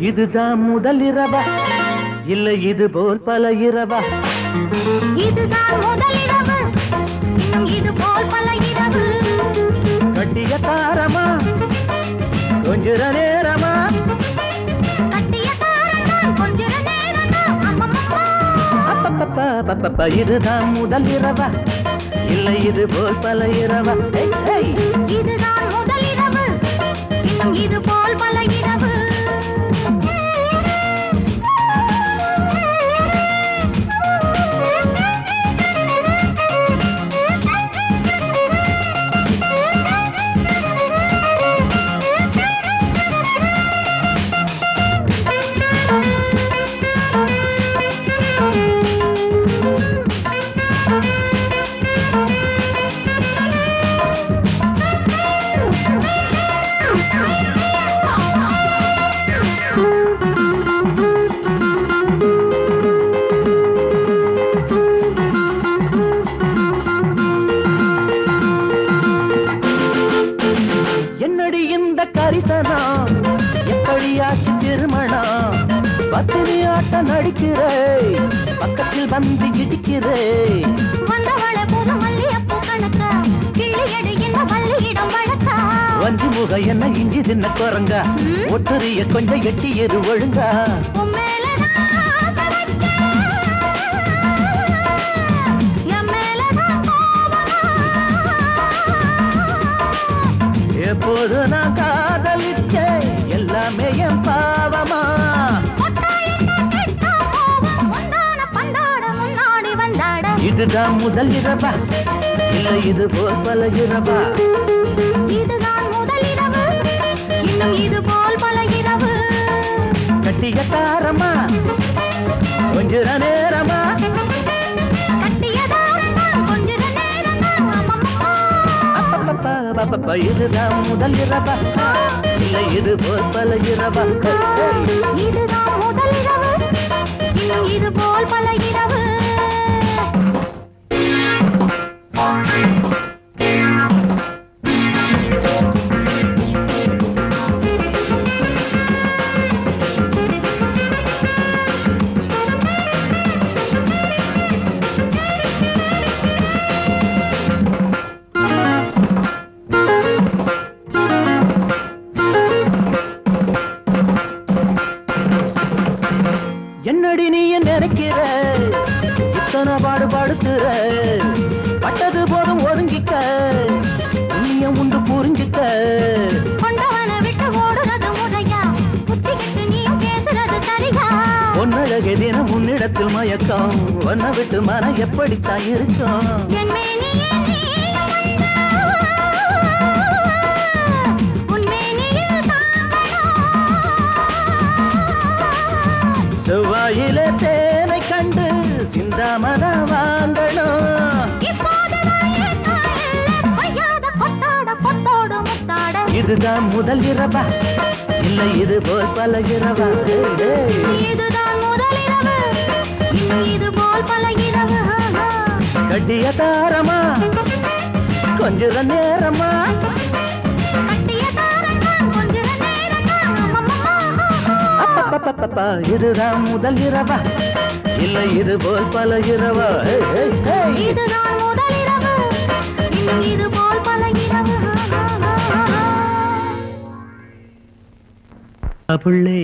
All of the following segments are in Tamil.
இதுதான் முதல் இரவா இல்லை இது போல் பல இரவா? இதுதான் முதல் இரவு, இன்னும் இது போல் பல இரவு. கட்டிய தாரமா கொஞ்ச நேரமா? கட்டிய தாரமா கொஞ்ச நேரமா? அப்பப்பப்பா இதுதான் முதல் இரவா இல்லை இது போல் பல இரவா? இதுதான் முதல் இரவு, இன்னும் இது போல் பல இரவு. என்னடி இந்த கரிசனம் எப்படியாச்சு திருமணம்? பத்தினி ஆட்டம் நடிக்கிறே பக்கத்தில் வந்து இடிக்கிறே. வந்தவளை புது மல்லியப்பூ கணக்கா கிள்ளியடி என்ன வள்ளியிடம் வழக்கா. வஞ்சி முக என்ன இஞ்சி தின்ன குரங்க ஒட்டுரிய கொஞ்சம் எட்டி எரு ஒழுங்கா. எப்போது நான் காதலிச்சேன் எல்லாமே என் பாவமா? இதுதான் முதல் இரவா இல்லை இது போல் பல இரவா? இதுதான் முதல் இரவு, இன்னும் இது போல் பல இரவு. கட்டிய தாரமா கொஞ்ச நேரமா? கட்டிய தாரமா கொஞ்ச நேரமா? அப்பப்பப்பா இதுதான் முதல் இரவா இல்லை இது போல் பல இரவா? இதுதான் முதல் இரவு, இன்னும் இது போல் பல இரவு. என்னடி நீ நினைக்கிற இத்தனை பாடுபடுத்துற? பட்டது போதும் ஒதுங்கிக்க புண்ணியம் உண்டு புரிஞ்சுக்க. கொண்டவனை விட்டு ஓடுறது முறையா? புத்திக்கிட்டு நீயும் பேசுறது சரியா? பொன்னழகே தினம் உன்னிடத்தில் மயக்கம் ஒன்ன விட்டு மனம் எப்படித்தான் இருக்கும்? என் மேனியே நீ செவ்வாயிலே தேனை கண்டு சிந்தாமன வாங்கணும். இதுதான் முதல் இரவா இல்லை இது போல் பல இரவா? இதுதான் முதல் இரவு, இது போல் பல இரவு. கட்டிய தாரமா கொஞ்ச நேரமா? கட்டிய தாரமா கொஞ்ச நேரமா? அப்பப்பப்பா இதுதான் முதல் இரவா இல்லை இது போல் பல இரவா? இதுதான் முதல் இரவு, இது போல் பல இரவு. புள்ளே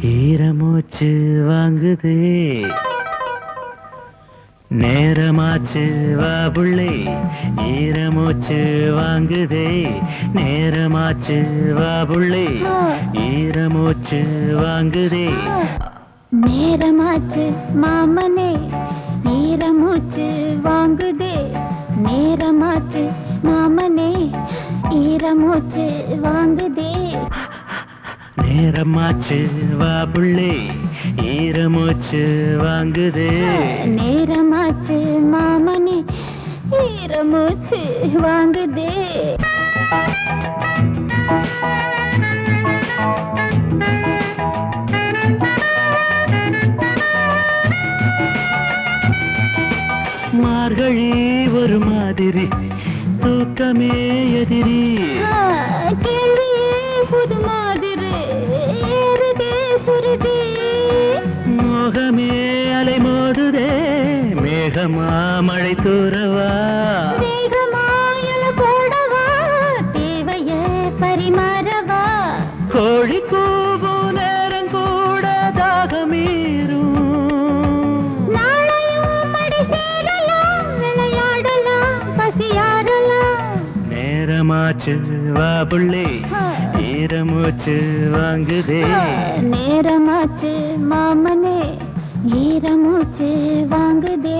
ஈரமூச்சு வாங்குதே நேரமாச்சு வா புள்ளே ஈரமூச்சு வாங்குதே நேரமாச்சு வா புள்ளே ஈரமூச்சு வாங்குதே. நேரமாச்சு மாமனே ஈரமூச்சு வாங்குதே. நேரமாச்சு மாமனே ஈரமூச்சு வாங்குதே. நேரமாச்சு வா புள்ளே ஈரமூச்சு வாங்குதே. நேரமாச்சு மாமனே ஈரமூச்சு வாங்குதே. மார்கழி ஒரு மாதிரி தூக்கமே எதிரி. கேள்வி வேகமா மழை தூரவா வேகமாயல போடவா தேவைய பரிமாறவா கோழி கூவும் நேரம் கூட தாகமீரும் நாளையும் மடி சேரலாம் விளையாடலாம் பசியாறலாம் நேரமாச்சு வா புள்ளே ஈரமூச்சு வாங்குதே நேரமாச்சு மாமனே ஈரமூச்சு வாங்குதே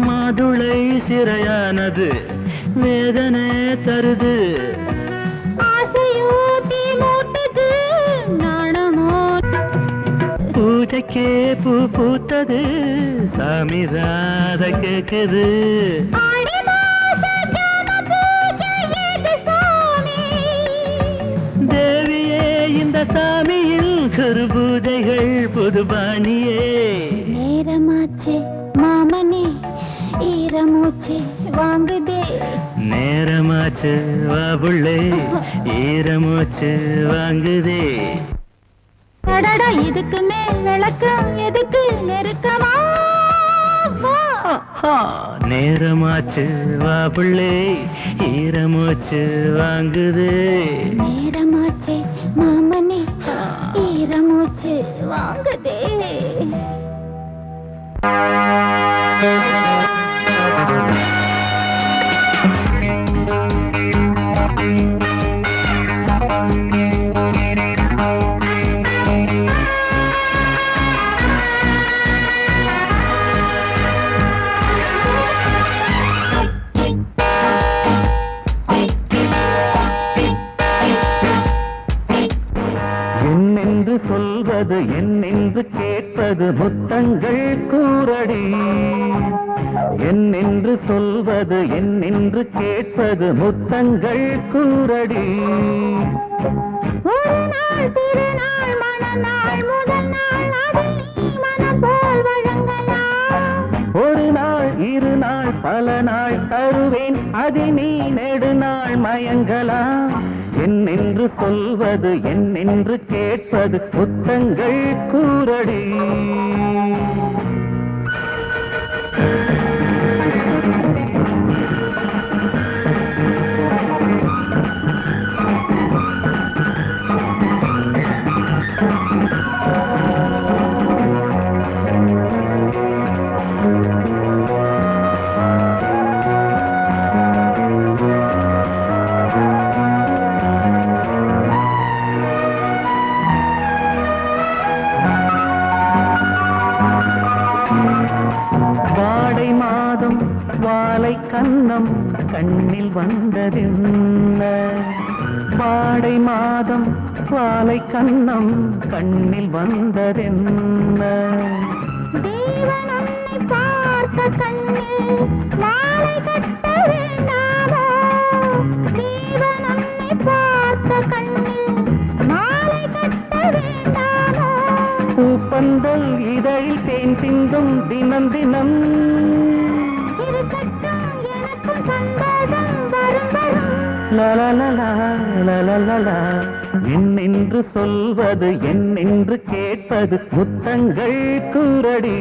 மதுளை சிறையானது வேதனை தருது ஆசையோ தீ மூட்டது நாணமோ பூஜைக்கே பூ பூத்தது சாமிதாத கேக்குது ஆடி மாச ஜாம பூஜை ஏது சாமி தேவியே இந்த சாமியில் கருபூஜைகள் புதுபாணியே நேரமாச்சு மாமனே ஈரமூச்சு வாங்குதே நேரமாச்சு வா புள்ளே ஈரமூச்சு வாங்குதே கடடா இதுக்கு மேல் விளக்கம் எதுக்கு நெருக்கமா நேரமாச்சு வா புள்ளே ஈரமூச்சு வாங்குதே நேரமாச்சு மாமனே ஈரமூச்சு வாங்குதே என்னென்று சொல்வது என்னென்று கேட்பது முத்தங்கள் கூறடி என்னென்று சொல்வது என்னென்று கேட்பது முத்தங்கள் கூறடி ஒரு நாள் திருநாள் மணநாள் முதல் நாள் அதில் நீ மனம் போல் வழங்கலாம் ஒரு நாள் இரு நாள் பல நாள் தருவேன் அதில் நீ நெடுநாள் மயங்கலாம் என்னென்று சொல்வது என்னென்று கேட்பது முத்தங்கள் கூறடி வாடை மாதம் வாலை கன்னம் கண்ணில் வந்ததென்ன வாடை மாதம் வாலை கன்னம் கண்ணில் வந்ததென்ன தேவன் உன்னை பார்த்த கண்ணில் மாலை கட்ட வேண்டாமோ தேவன் உன்னை பார்த்த கண்ணில் மாலை கட்ட வேண்டாமோ பூப்பந்தல் இதழில் தேன் சிந்தும் தினம் தினம் இருக்கட்டும் எனக்கும் சந்தோஷம் வரும் வரும் லலலலா லலலலா என்னென்று சொல்வது என்னென்று கேட்பது முத்தங்கள் கூறடி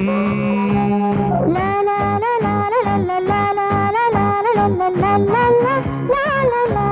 லா லா லா லா லா லா லா லா லா லா லா லா லா லா லா லா.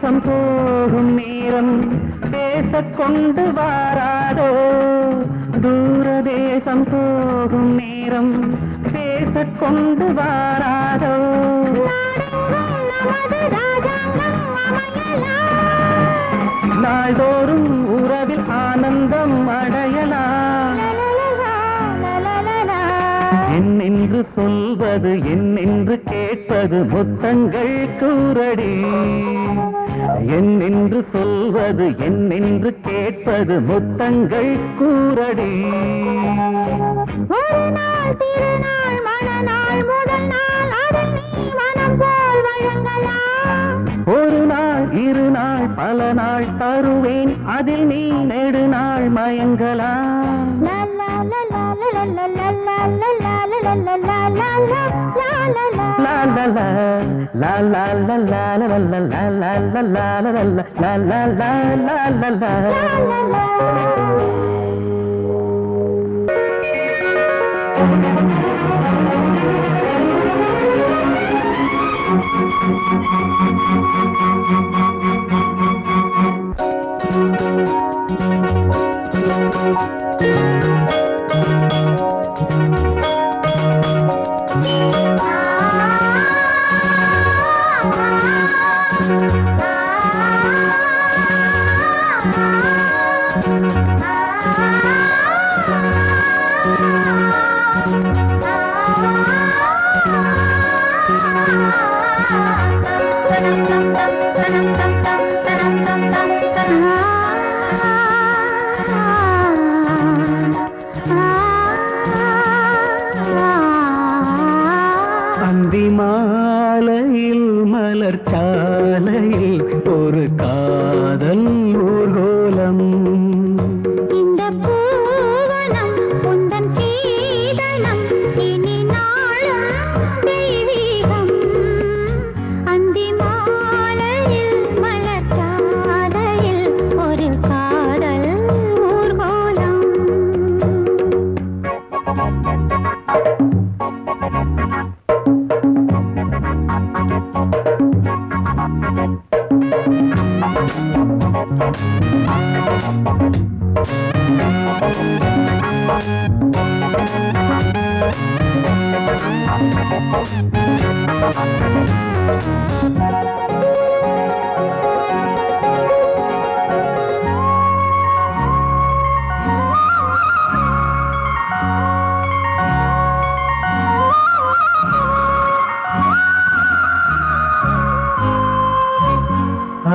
தேசம் போகும் நேரம் பேசக் கொண்டு வாராதோ தூர தேசம் போகும் நேரம் பேசக் கொண்டு வாராதோ நாள்தோறும் உறவில் ஆனந்தம் அடையலாம் என்னென்று சொல்வது என்னென்று கேட்பது முத்தங்கள் கூரடி என்னென்று சொல்வது என்னென்று கேட்பது முத்தங்கள் கூரடி ஒரு நாள் திருநாள் மணநாள் முதல் நாள் அதில் நீ மனம் போல் வழங்கலாம் ஒரு நாள் இரு நாள் பல நாள் தருவேன் அதில் நீ நெடுநாள் மயங்கலாம் அந்தி மாலையில் மலர் சாலையில் ஒரு காதல் ஊர்கோலம் இந்த பூவனம் உந்தன் சீதனம் இனி நாளும் தெய்வீகம் அந்தி மாலையில் மலர் சாலையில் ஒரு காதல் ஊர்கோலம்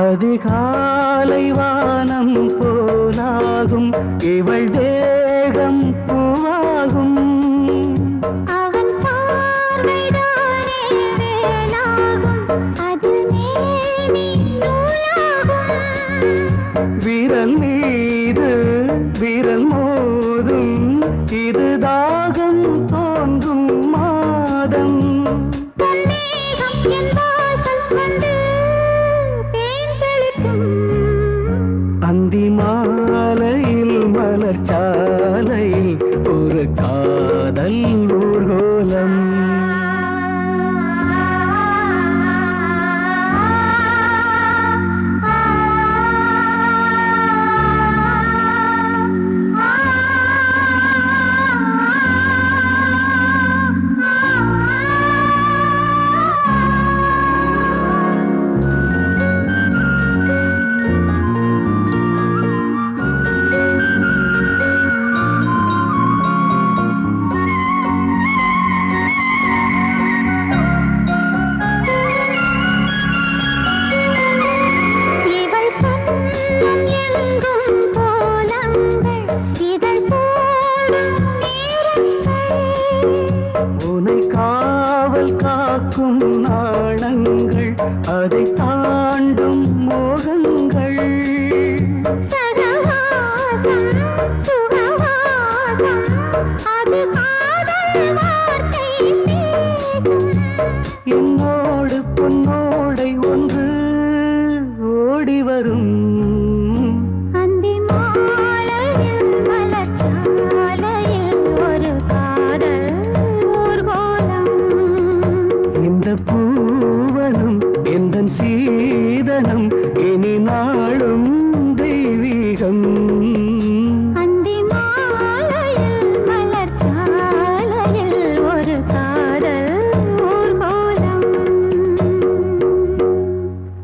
அதிகாலை வானம் போலாகும் இவள் தேகம் பூவாகும் அவன் பார்வைதானே வேலாகும் அதில் மேனி நூலாகும் விரல் மீது விரல் மோதும் இது தாகம் தோன்றும் மாதம் தன்னேகம் என் வாசல் வந்து தேன் தெளிக்கும் அந்தி மாலையில் மலர் சாலையில் ஒரு காதல் ஊர்கோலம் இவள் கண்ணும் எங்கும் கோலங்கள் இதழ் போடும் நேரங்கள் உனை காவல் காக்கும் நாணங்கள் அதை தாண்டும் மோகங்கள் சகவாசம் சுகவாசம் அது காதல் வார்த்தை பேசும் என்னோடு பொன்னோடை ஒன்று ஓடி வரும் அந்தி மாலையில் மலர் சாலையில் ஒரு காதல் ஊர்கோலம் இந்த பூவனும் எந்தன் சீ அதிகம்